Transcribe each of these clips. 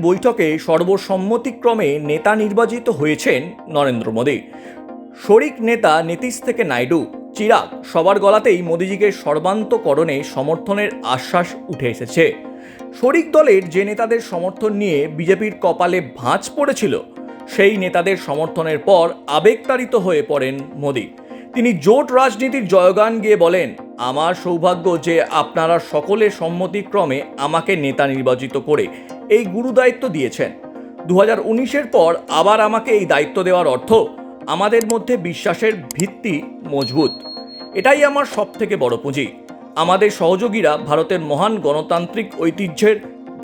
বৈঠকে সর্বসম্মতিক্রমে নেতা নির্বাচিত হয়েছেন নরেন্দ্র মোদী। শরিক নেতা নীতিশ থেকে নাইডু, চিরাগ সবার গলাতেই মোদীজিকে সর্বান্তকরণে সমর্থনের আশ্বাস উঠে এসেছে। শরিক দলের যে নেতাদের সমর্থন নিয়ে বিজেপির কপালে ভাঁজ পড়েছিল, সেই নেতাদের সমর্থনের পর আবেগতাড়িত হয়ে পড়েন মোদী। তিনি জোট রাজনীতির জয়গান গেয়ে বলেন, আমার সৌভাগ্য যে আপনারা সকলে সম্মতিক্রমে আমাকে নেতা নির্বাচিত করে এই গুরুদায়িত্ব দিয়েছেন। 2019-এর পর আবার আমাকে এই দায়িত্ব দেওয়ার অর্থ আমাদের মধ্যে বিশ্বাসের ভিত্তি মজবুত। এটাই আমার সবথেকে বড় পুঁজি। আমাদের সহযোগীরা ভারতের মহান গণতান্ত্রিক ঐতিহ্যের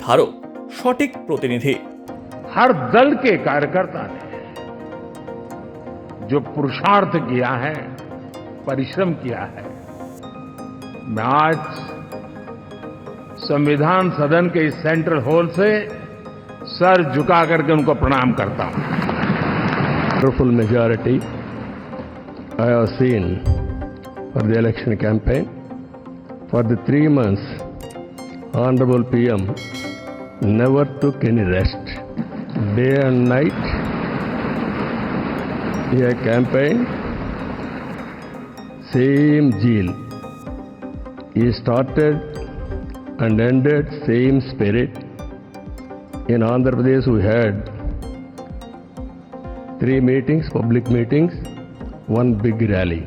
ধারক, সঠিক প্রতিনিধি। हर दल के कार्यकर्ता ने जो पुरुषार्थ किया है, परिश्रम किया है, मैं आज संविधान सदन के इस सेंट्रल हॉल से सर झुका करके उनको प्रणाम करता हूं। Powerful majority I have seen for the election campaign. For the 3 months, Honorable PM never took any rest. Day and night, he had campaigned, same zeal. He started and ended same spirit. In Andhra Pradesh, we had 3 meetings, public meetings, 1 big rally.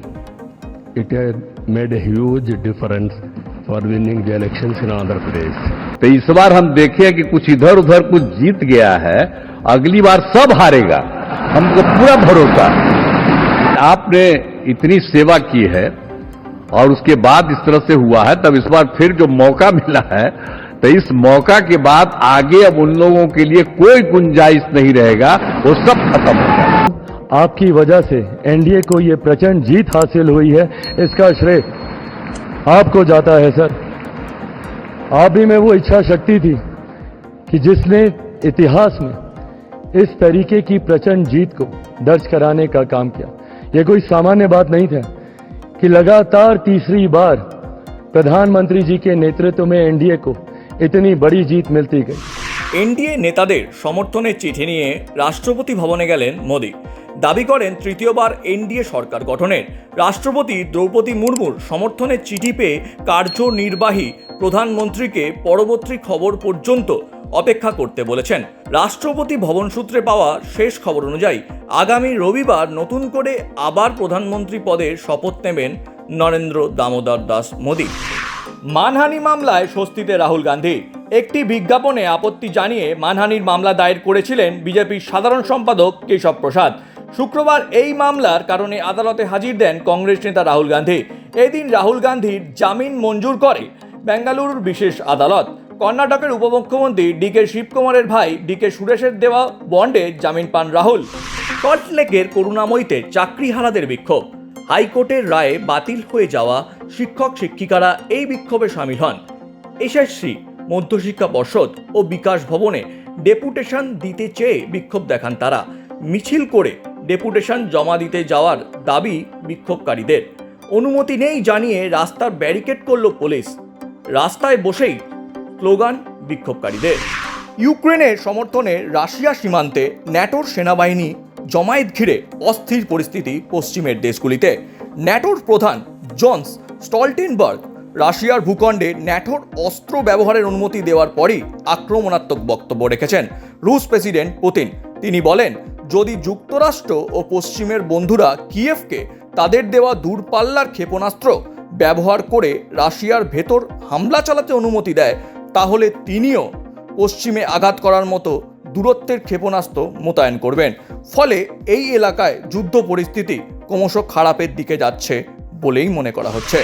It had made a huge difference for winning the elections in Andhra Pradesh. तो इस बार हम देखें कि कुछ इधर उधर कुछ जीत गया है, अगली बार सब हारेगा, हमको पूरा भरोसा। आपने इतनी सेवा की है और उसके बाद इस तरह से हुआ है, तब इस बार फिर जो मौका मिला है, तो इस मौका के बाद आगे अब उन लोगों के लिए कोई गुंजाइश नहीं रहेगा, वो सब खत्म हो जाएगा। आपकी वजह से एनडीए को ये प्रचंड जीत हासिल हुई है, इसका श्रेय आपको जाता है सर। आप ही में वो इच्छा शक्ति थी कि जिसने इतिहास में इस तरीके की प्रचंड जीत को दर्ज कराने का काम किया। ये कोई सामान्य बात नहीं था कि लगातार तीसरी बार प्रधानमंत्री जी के नेतृत्व में एनडीए को इतनी बड़ी जीत मिलती गई। এনডিএ নেতাদের সমর্থনের চিঠি নিয়ে রাষ্ট্রপতি ভবনে গেলেন মোদী। দাবি করেন তৃতীয়বার এনডিএ সরকার গঠনের। রাষ্ট্রপতি দ্রৌপদী মুর্মুর সমর্থনের চিঠি পেয়ে কার্যনির্বাহী প্রধানমন্ত্রীকে পরবর্তী খবর পর্যন্ত অপেক্ষা করতে বলেছেন। রাষ্ট্রপতি ভবন সূত্রে পাওয়া শেষ খবর অনুযায়ী আগামী রবিবার নতুন করে আবার প্রধানমন্ত্রী পদের শপথ নেবেন নরেন্দ্র দামোদর দাস মোদী। মানহানি মামলায় স্বস্তিতে রাহুল গান্ধী। একটি বিজ্ঞাপনে আপত্তি জানিয়ে মানহানির মামলা দায়ের করেছিলেন বিজেপির সাধারণ সম্পাদক কেশব প্রসাদ। শুক্রবার এই মামলার কারণে আদালতে হাজির দেন কংগ্রেস নেতা রাহুল গান্ধী। এদিন রাহুল গান্ধীর জামিন মঞ্জুর করে বেঙ্গালুরুর বিশেষ আদালত। কর্ণাটকের উপমুখ্যমন্ত্রী ডিকে শিবকুমারের ভাই ডিকে সুরেশের দেওয়া বন্ডে জামিন পান রাহুল। সল্টলেকের করুণাময়ীতে চাকরিহারাদের বিক্ষোভ। হাইকোর্টের রায়ে বাতিল হয়ে যাওয়া শিক্ষক শিক্ষিকারা এই বিক্ষোভে সামিল হন। এসএসসি, মধ্যশিক্ষা পর্ষদ ও বিকাশ ভবনে ডেপুটেশন দিতে চেয়ে বিক্ষোভ দেখান তারা। মিছিল করে ডেপুটেশন জমা দিতে যাওয়ার দাবি বিক্ষোভকারীদের। অনুমতি নেই জানিয়ে রাস্তার ব্যারিকেড করল পুলিশ। রাস্তায় বসেই স্লোগান বিক্ষোভকারীদের। ইউক্রেনের সমর্থনে রাশিয়া সীমান্তে ন্যাটোর সেনাবাহিনী জমায়েত ঘিরে অস্থির পরিস্থিতি পশ্চিমের দেশগুলিতে। ন্যাটোর প্রধান জন্স স্টলটেনবার্গ রাশিয়ার ভূখণ্ডে ন্যাটোর অস্ত্র ব্যবহারের অনুমতি দেওয়ার পরই আক্রমণাত্মক বক্তব্য রেখেছেন রুশ প্রেসিডেন্ট পুতিন। তিনি বলেন, যদি যুক্তরাষ্ট্র ও পশ্চিমের বন্ধুরা কিয়েভকে তাদের দেওয়া দূরপাল্লার ক্ষেপণাস্ত্র ব্যবহার করে রাশিয়ার ভেতর হামলা চালাতে অনুমতি দেয়, তাহলে তিনিও পশ্চিমে আঘাত করার মতো দূরত্বের ক্ষেপণাস্ত্র মোতায়েন করবেন। ফলে এই এলাকায় যুদ্ধ পরিস্থিতি ক্রমশ খারাপের দিকে যাচ্ছে বলেই মনে করা হচ্ছে।